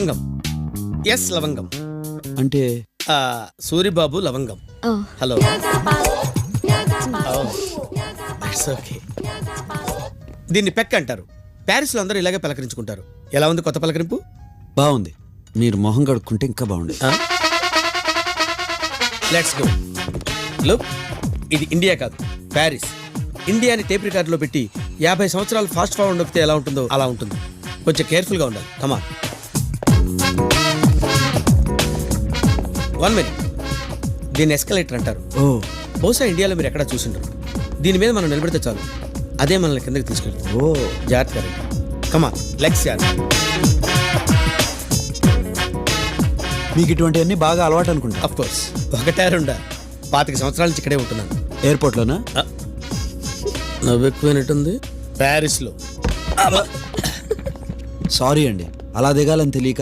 లవంగం. ఎస్ లవంగం. అంటే సూరిబాబు లవంగం. ఓ హలో. It's okay. దీన్ని పెక్ అంటారు. ప్యారిస్ లో అందరూ ఇలాగే పలకరించుకుంటారు. ఎలా ఉంది కొత్త పలకరింపు? బాగుంది. మీరు మొహం కడుక్కుంటే ఇంకా బాగుండేది. Let's go. లుక్, ఇది ఇండియా కాదు, ప్యారిస్. ఇండియాని టేప్ రికార్డులో పెట్టి 50 సంవత్సరాలు ఫాస్ట్ ఫార్వర్డ్ నొక్కితే ఎలా ఉంటుందో అలా ఉంటుంది. కొంచెం కేర్ఫుల్గా ఉండాలి. కమాన్. 1 మినిట్. దీన్ని ఎస్కలేటర్ అంటారు. ఓ బహుశా ఇండియాలో మీరు ఎక్కడా చూసింటారు. దీని మీద మనం నిలబడితే చాలు, అదే మనల్ని కిందకి తీసుకెళ్తుంది. ఓ జాగ్రత్తగా. కమాన్, లెగ్స్ యార్. మీకు ఇటువంటివన్నీ బాగా అలవాటు అనుకుంటా. Of course. ఒకటే రెండా, 25 సంవత్సరాల నుంచి ఇక్కడే ఉంటున్నాను. ఎయిర్పోర్ట్లోనా? నవ్వు ఎక్కువైనట్టుంది. ప్యారిస్లో. సారీ అండి, అలా దిగాలని తెలియక